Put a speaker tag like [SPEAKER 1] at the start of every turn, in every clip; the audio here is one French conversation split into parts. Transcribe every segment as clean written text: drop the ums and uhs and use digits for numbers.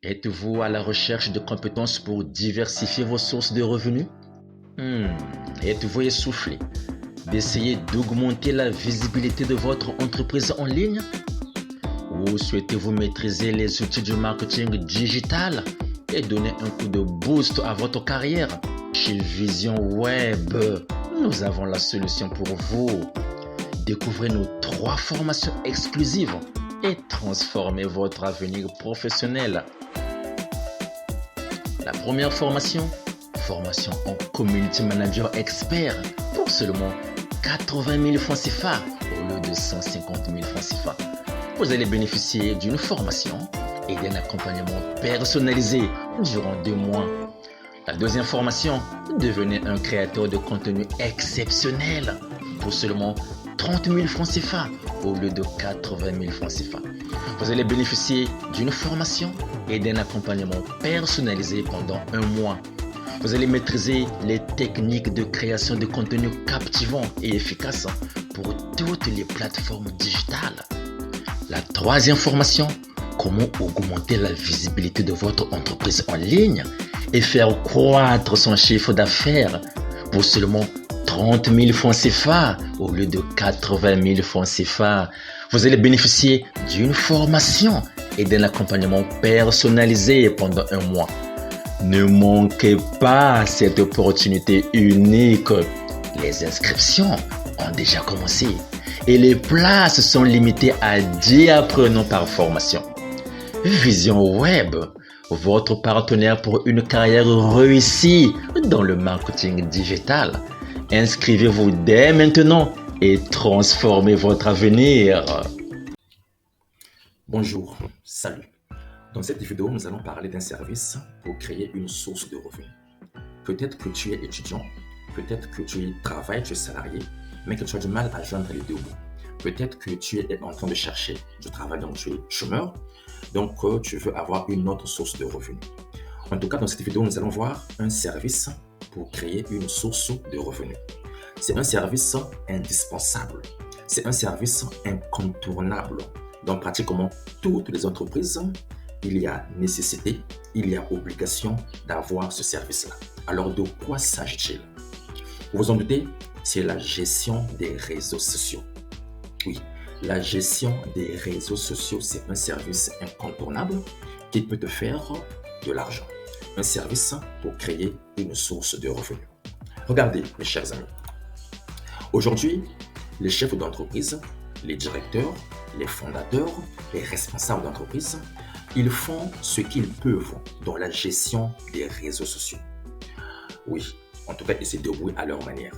[SPEAKER 1] Êtes-vous à la recherche de compétences pour diversifier vos sources de revenus? Êtes-vous essoufflé d'essayer d'augmenter la visibilité de votre entreprise en ligne? Ou souhaitez-vous maîtriser les outils du marketing digital et donner un coup de boost à votre carrière? Chez Vision Web, nous avons la solution pour vous. Découvrez nos 3 formations exclusives et transformez votre avenir professionnel. La première formation en Community Manager Expert pour seulement 80 000 francs CFA au lieu de 150 000 francs CFA. Vous allez bénéficier d'une formation et d'un accompagnement personnalisé durant 2 mois. La deuxième formation, devenez un créateur de contenu exceptionnel pour seulement 30 000 francs CFA au lieu de 80 000 francs CFA. Vous allez bénéficier d'une formation et d'un accompagnement personnalisé pendant 1 mois. Vous allez maîtriser les techniques de création de contenu captivant et efficace pour toutes les plateformes digitales. La troisième formation, comment augmenter la visibilité de votre entreprise en ligne et faire croître son chiffre d'affaires pour seulement 30 000 francs CFA au lieu de 80 000 francs CFA. Vous allez bénéficier d'une formation et d'un accompagnement personnalisé pendant 1 mois. Ne manquez pas cette opportunité unique. Les inscriptions ont déjà commencé et les places sont limitées à 10 apprenants par formation. Vision Web, votre partenaire pour une carrière réussie dans le marketing digital. Inscrivez-vous dès maintenant et transformez votre avenir.
[SPEAKER 2] Bonjour, salut. Dans cette vidéo, nous allons parler d'un service pour créer une source de revenus. Peut-être que tu es étudiant, peut-être que tu travailles, tu es salarié, mais que tu as du mal à joindre les deux bouts. Peut-être que tu es en train de chercher du travail, donc tu es chômeur, donc tu veux avoir une autre source de revenus. En tout cas, dans cette vidéo, nous allons voir un service pour créer une source de revenus. C'est un service indispensable, c'est un service incontournable. Dans pratiquement toutes les entreprises, il y a nécessité, il y a obligation d'avoir ce service-là. Alors, de quoi s'agit-il? Vous vous en doutez, c'est la gestion des réseaux sociaux. Oui, la gestion des réseaux sociaux, c'est un service incontournable qui peut te faire de l'argent. Un service pour créer une source de revenus. Regardez, mes chers amis. Aujourd'hui, les chefs d'entreprise, les directeurs, les fondateurs, les responsables d'entreprise, ils font ce qu'ils peuvent dans la gestion des réseaux sociaux. Oui, en tout cas, ils se débrouillent à leur manière.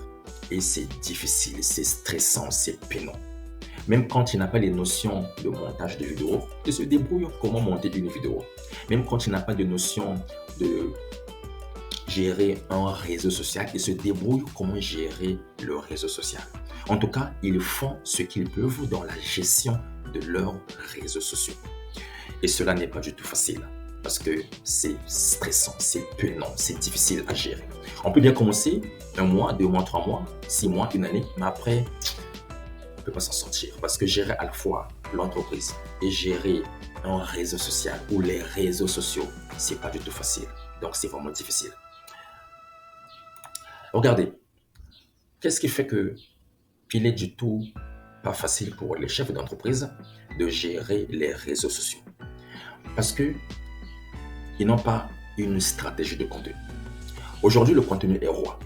[SPEAKER 2] Et c'est difficile, c'est stressant, c'est pénible. Même quand il n'a pas les notions de montage de vidéo, il se débrouille comment monter une vidéo. Même quand il n'a pas de notion de gérer un réseau social, il se débrouille comment gérer le réseau social. En tout cas, ils font ce qu'ils peuvent dans la gestion de leurs réseaux sociaux. Et cela n'est pas du tout facile parce que c'est stressant, c'est pénible, c'est difficile à gérer. On peut bien commencer 1 mois, 2 mois, 3 mois, 6 mois, 1 année, mais après, on ne peut pas s'en sortir parce que gérer à la fois l'entreprise et gérer un réseau social ou les réseaux sociaux, c'est pas du tout facile. Donc, c'est vraiment difficile. Regardez, qu'est-ce qui fait qu'il est du tout pas facile pour les chefs d'entreprise de gérer les réseaux sociaux? Parce qu'ils n'ont pas une stratégie de contenu. Aujourd'hui, le contenu est roi.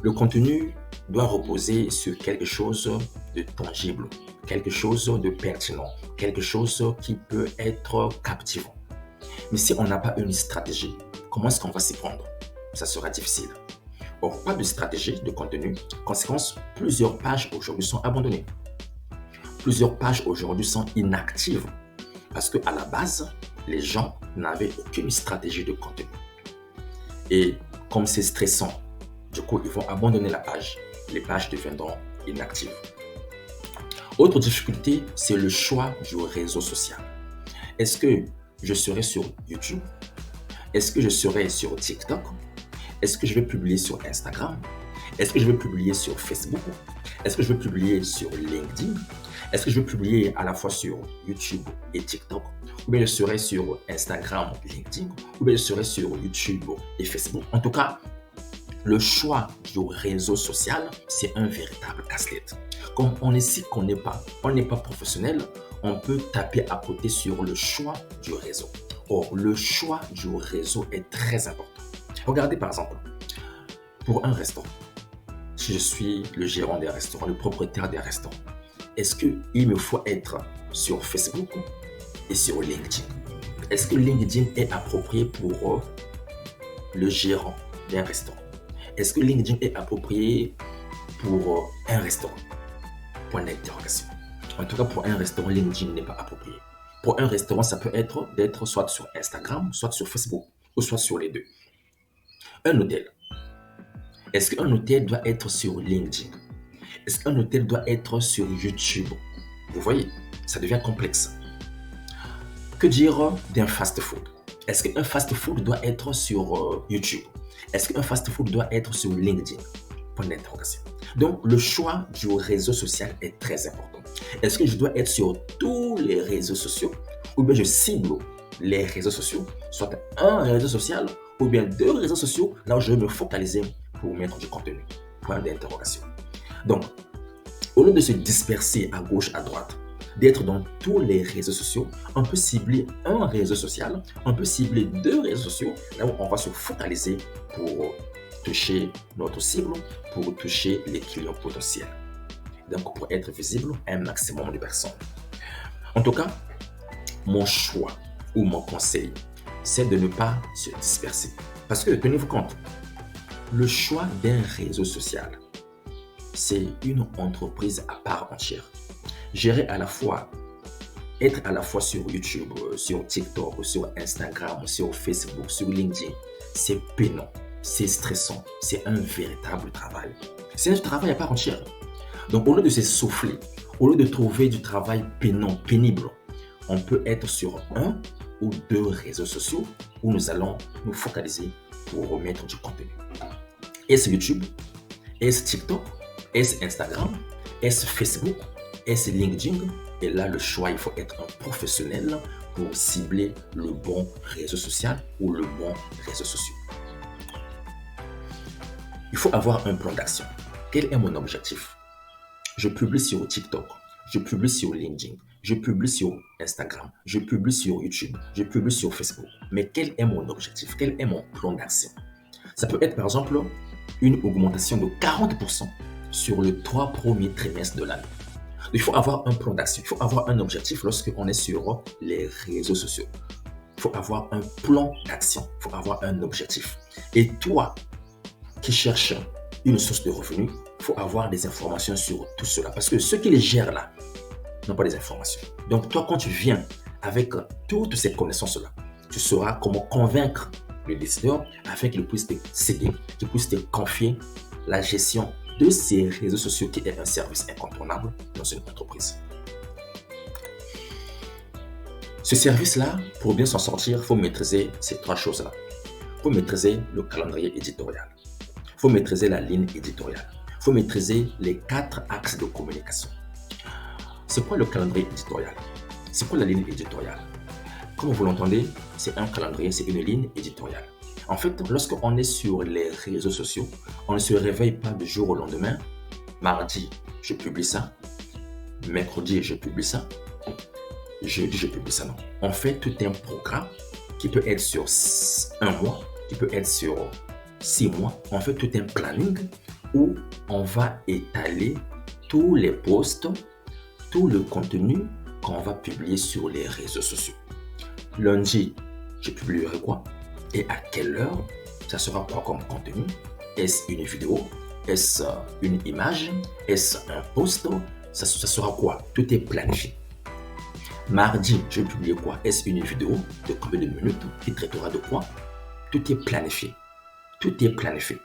[SPEAKER 2] Le contenu doit reposer sur quelque chose de tangible, quelque chose de pertinent, quelque chose qui peut être captivant. Mais si on n'a pas une stratégie, comment est-ce qu'on va s'y prendre? Ça sera difficile. Or, pas de stratégie de contenu. Conséquence, plusieurs pages aujourd'hui sont abandonnées. Plusieurs pages aujourd'hui sont inactives parce qu'à la base, les gens n'avaient aucune stratégie de contenu. Et comme c'est stressant, du coup, ils vont abandonner la page. Les pages deviendront inactives. Autre difficulté, c'est le choix du réseau social. Est-ce que je serai sur YouTube? Est-ce que je serai sur TikTok? Est-ce que je vais publier sur Instagram? Est-ce que je veux publier sur Facebook? Est-ce que je veux publier sur LinkedIn? Est-ce que je veux publier à la fois sur YouTube et TikTok? Ou bien je serai sur Instagram, LinkedIn? Ou bien je serai sur YouTube et Facebook? En tout cas, le choix du réseau social, c'est un véritable casse-tête. Comme on ne s'y connaît pas, on n'est pas professionnel, on peut taper à côté sur le choix du réseau. Or, le choix du réseau est très important. Regardez par exemple, pour un restaurant, si je suis le gérant des restaurants, le propriétaire des restaurants, est-ce qu'il me faut être sur Facebook et sur LinkedIn? Est-ce que LinkedIn est approprié pour le gérant d'un restaurant? Est-ce que LinkedIn est approprié pour un restaurant? Point d'interrogation. En tout cas, pour un restaurant, LinkedIn n'est pas approprié. Pour un restaurant, ça peut être d'être soit sur Instagram, soit sur Facebook, ou soit sur les deux. Un hôtel. Est-ce qu'un hôtel doit être sur LinkedIn? Est-ce qu'un hôtel doit être sur YouTube? Vous voyez, ça devient complexe. Que dire d'un fast-food? Est-ce qu'un fast-food doit être sur YouTube? Est-ce qu'un fast-food doit être sur LinkedIn? Point d'interrogation. Donc, le choix du réseau social est très important. Est-ce que je dois être sur tous les réseaux sociaux ou bien je cible les réseaux sociaux, soit un réseau social ou bien deux réseaux sociaux, là où je vais me focaliser pour mettre du contenu? Point d'interrogation. Donc, au lieu de se disperser à gauche, à droite, d'être dans tous les réseaux sociaux, on peut cibler un réseau social, on peut cibler deux réseaux sociaux, là où on va se focaliser pour toucher notre cible, pour toucher les clients potentiels. Donc, pour être visible à un maximum de personnes. En tout cas, mon choix ou mon conseil, c'est de ne pas se disperser. Parce que, tenez-vous compte, le choix d'un réseau social, c'est une entreprise à part entière. Gérer à la fois, être à la fois sur YouTube, sur TikTok, sur Instagram, sur Facebook, sur LinkedIn, c'est peinant, c'est stressant, c'est un véritable travail. C'est un travail à part entière. Donc, au lieu de s'essouffler, au lieu de trouver du travail peinant, pénible, on peut être sur un ou deux réseaux sociaux où nous allons nous focaliser pour remettre du contenu. Est-ce YouTube? Est-ce TikTok? Est-ce Instagram? Est-ce Facebook? Est-ce LinkedIn? Et là, le choix, il faut être un professionnel pour cibler le bon réseau social ou le bon réseau social. Il faut avoir un plan d'action. Quel est mon objectif? Je publie sur TikTok, je publie sur LinkedIn, je publie sur Instagram, je publie sur YouTube, je publie sur Facebook. Mais quel est mon objectif? Quel est mon plan d'action? Ça peut être par exemple une augmentation de 40% sur les 3 premiers trimestres de l'année. Il faut avoir un plan d'action, il faut avoir un objectif lorsqu'on est sur les réseaux sociaux. Il faut avoir un plan d'action, il faut avoir un objectif. Et toi qui cherches une source de revenus, il faut avoir des informations sur tout cela. Parce que ceux qui les gèrent là n'ont pas des informations. Donc toi, quand tu viens avec toutes ces connaissances-là, tu sauras comment convaincre le décideur afin qu'il puisse te céder, qu'il puisse te confier la gestion de ces réseaux sociaux qui est un service incontournable dans une entreprise. Ce service-là, pour bien s'en sortir, il faut maîtriser ces 3 choses-là. Il faut maîtriser le calendrier éditorial. Il faut maîtriser la ligne éditoriale. Il faut maîtriser les 4 axes de communication. C'est quoi le calendrier éditorial? C'est quoi la ligne éditoriale? Comme vous l'entendez, c'est un calendrier, c'est une ligne éditoriale. En fait, lorsqu'on est sur les réseaux sociaux, on ne se réveille pas du jour au lendemain. Mardi, je publie ça. Mercredi, je publie ça. Jeudi, je publie ça. Non. On fait tout un programme qui peut être sur 1 mois, qui peut être sur 6 mois. On fait tout un planning où on va étaler tous les posts, tout le contenu qu'on va publier sur les réseaux sociaux. Lundi, je publierai quoi? Et à quelle heure? Ça sera quoi comme contenu? Est-ce une vidéo? Est-ce une image? Est-ce un post? Ça sera quoi? Tout est planifié. Mardi, je vais publier quoi? Est-ce une vidéo de combien de minutes qui traitera de quoi? Tout est planifié. Tout est planifié.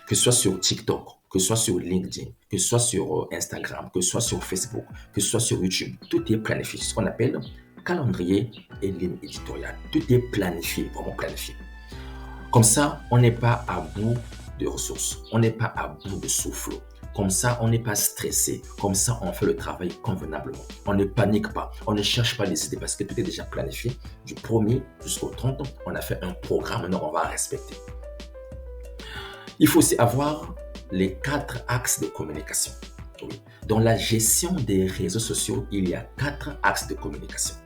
[SPEAKER 2] Que ce soit sur TikTok, que ce soit sur LinkedIn, que ce soit sur Instagram, que ce soit sur Facebook, que ce soit sur YouTube, tout est planifié. C'est ce qu'on appelle calendrier et ligne éditoriale. Tout est planifié, vraiment planifié. Comme ça, on n'est pas à bout de ressources. On n'est pas à bout de souffle. Comme ça, on n'est pas stressé. Comme ça, on fait le travail convenablement. On ne panique pas. On ne cherche pas les idées parce que tout est déjà planifié. Du 1er jusqu'au 30, on a fait un programme. Maintenant, on va respecter. Il faut aussi avoir les 4 axes de communication. Oui. Dans la gestion des réseaux sociaux, il y a 4 axes de communication.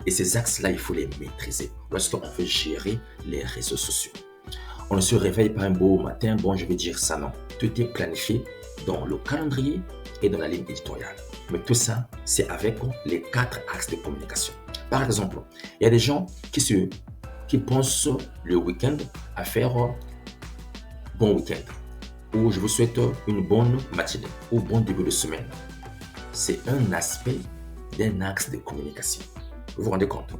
[SPEAKER 2] Et ces axes-là, il faut les maîtriser lorsqu'on veut gérer les réseaux sociaux. On ne se réveille pas un beau matin, bon, je vais dire ça, non. Tout est planifié dans le calendrier et dans la ligne éditoriale. Mais tout ça, c'est avec les 4 axes de communication. Par exemple, il y a des gens qui pensent le week-end à faire bon week-end, ou je vous souhaite une bonne matinée, ou bon début de semaine. C'est un aspect d'un axe de communication. Vous vous rendez compte?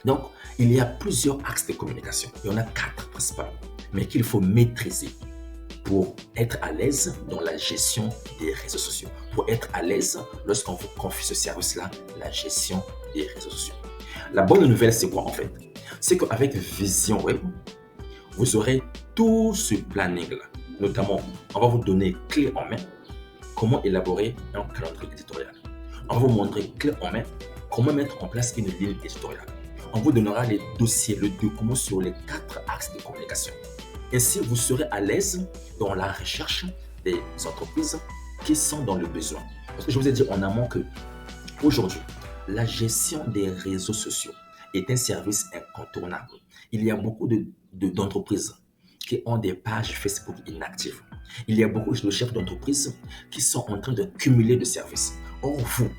[SPEAKER 2] Donc, il y a plusieurs axes de communication. Il y en a 4 principalement, mais qu'il faut maîtriser pour être à l'aise dans la gestion des réseaux sociaux, pour être à l'aise lorsqu'on vous confie ce service-là, la gestion des réseaux sociaux. La bonne nouvelle, c'est quoi en fait? C'est qu'avec Vision Web, vous aurez tout ce planning-là. Notamment, on va vous donner clé en main comment élaborer un calendrier éditorial. On va vous montrer clé en main comment mettre en place une ligne éditoriale. On vous donnera les dossiers, le document sur les 4 axes de communication. Ainsi, vous serez à l'aise dans la recherche des entreprises qui sont dans le besoin. Parce que je vous ai dit en amont que aujourd'hui, la gestion des réseaux sociaux est un service incontournable. Il y a beaucoup d'entreprises qui ont des pages Facebook inactives. Il y a beaucoup de chefs d'entreprise qui sont en train de cumuler de services. Or, vous,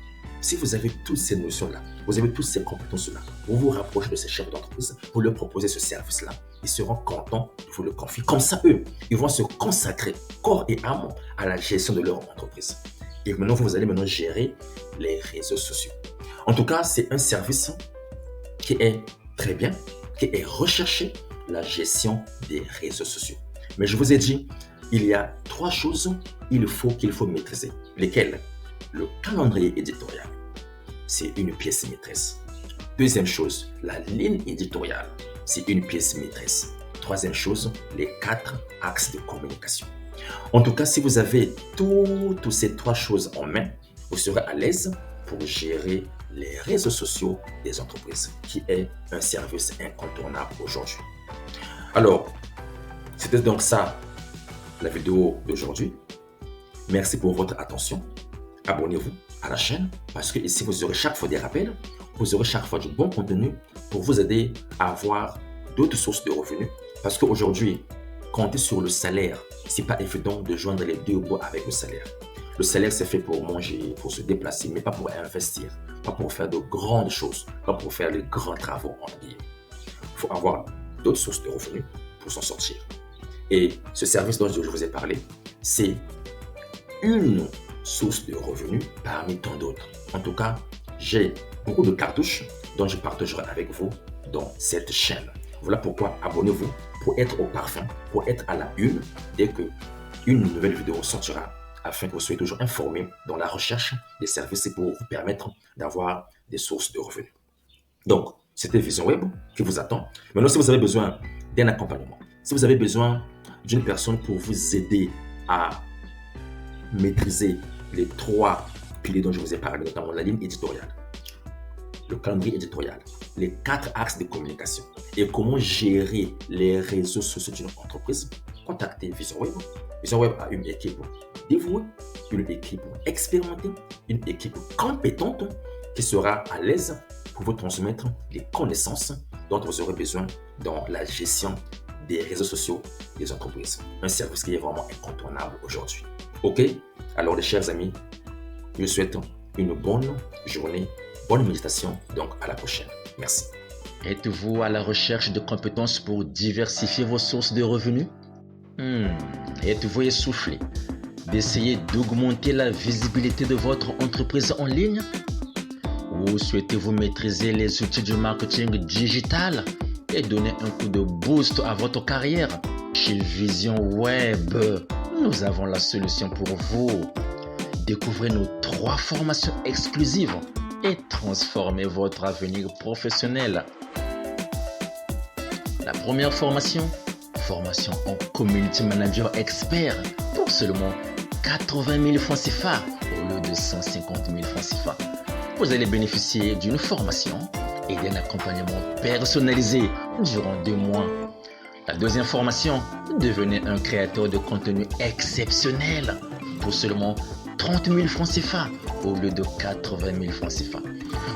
[SPEAKER 2] si vous avez toutes ces notions-là, vous avez toutes ces compétences-là, vous vous rapprochez de ces chefs d'entreprise, vous leur proposez ce service-là, ils seront contents de vous le confier. Comme ça, eux, ils vont se consacrer corps et âme à la gestion de leur entreprise. Et maintenant, vous allez gérer les réseaux sociaux. En tout cas, c'est un service qui est très bien, qui est recherché, la gestion des réseaux sociaux. Mais je vous ai dit, il y a 3 choses qu'il faut maîtriser. Lesquelles? Le calendrier éditorial, c'est une pièce maîtresse. Deuxième chose, la ligne éditoriale, c'est une pièce maîtresse. Troisième chose, les 4 axes de communication. En tout cas, si vous avez toutes ces 3 choses en main, vous serez à l'aise pour gérer les réseaux sociaux des entreprises, qui est un service incontournable aujourd'hui. Alors, c'était donc ça, la vidéo d'aujourd'hui. Merci pour votre attention. Abonnez-vous à la chaîne parce que ici, vous aurez chaque fois des rappels, vous aurez chaque fois du bon contenu pour vous aider à avoir d'autres sources de revenus. Parce qu'aujourd'hui, compter sur le salaire, ce n'est pas évident de joindre les 2 bouts avec le salaire. Le salaire, c'est fait pour manger, pour se déplacer, mais pas pour investir, pas pour faire de grandes choses, pas pour faire de grands travaux en guillemets. Il faut avoir d'autres sources de revenus pour s'en sortir. Et ce service dont je vous ai parlé, c'est une source de revenus parmi tant d'autres. En tout cas, j'ai beaucoup de cartouches dont je partagerai avec vous dans cette chaîne. Voilà pourquoi abonnez-vous pour être au parfum, pour être à la une dès qu'une nouvelle vidéo sortira, afin que vous soyez toujours informé dans la recherche des services pour vous permettre d'avoir des sources de revenus. Donc, c'était Vision Web qui vous attend. Maintenant, si vous avez besoin d'un accompagnement, si vous avez besoin d'une personne pour vous aider à maîtriser les 3 piliers dont je vous ai parlé, notamment la ligne éditoriale, le calendrier éditorial, les 4 axes de communication et comment gérer les réseaux sociaux d'une entreprise, contactez Vision Web. Vision Web a une équipe dévouée, une équipe expérimentée, une équipe compétente qui sera à l'aise pour vous transmettre les connaissances dont vous aurez besoin dans la gestion des réseaux sociaux des entreprises. Un service qui est vraiment incontournable aujourd'hui. Ok? Alors les chers amis, je vous souhaite une bonne journée, bonne méditation, donc à la prochaine. Merci.
[SPEAKER 1] Êtes-vous à la recherche de compétences pour diversifier vos sources de revenus? Êtes-vous essoufflé d'essayer d'augmenter la visibilité de votre entreprise en ligne? Ou souhaitez-vous maîtriser les outils du marketing digital et donner un coup de boost à votre carrière? Chez Vision Web, nous avons la solution pour vous. Découvrez nos 3 formations exclusives et transformez votre avenir professionnel. La première formation, formation en Community Manager Expert pour seulement 80 000 francs CFA au lieu de 150 000 francs CFA. Vous allez bénéficier d'une formation et d'un accompagnement personnalisé durant 2 mois. La deuxième formation, devenez un créateur de contenu exceptionnel pour seulement 30 000 francs CFA au lieu de 80 000 francs CFA.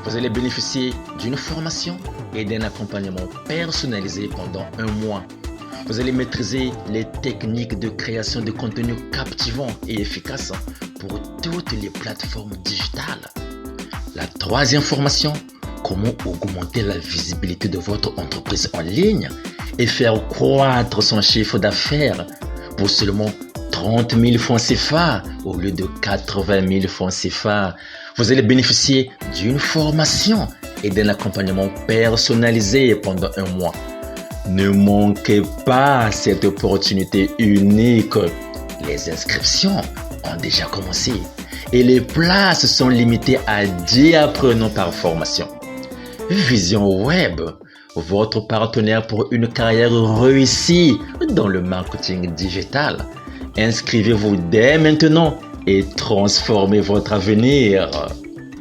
[SPEAKER 1] Vous allez bénéficier d'une formation et d'un accompagnement personnalisé pendant 1 mois. Vous allez maîtriser les techniques de création de contenu captivant et efficace pour toutes les plateformes digitales. La troisième formation, comment augmenter la visibilité de votre entreprise en ligne et faire croître son chiffre d'affaires pour seulement 30 000 francs CFA au lieu de 80 000 francs CFA. Vous allez bénéficier d'une formation et d'un accompagnement personnalisé pendant 1 mois. Ne manquez pas cette opportunité unique. Les inscriptions ont déjà commencé et les places sont limitées à 10 apprenants par formation. Vision Web, votre partenaire pour une carrière réussie dans le marketing digital. Inscrivez-vous dès maintenant et transformez votre avenir.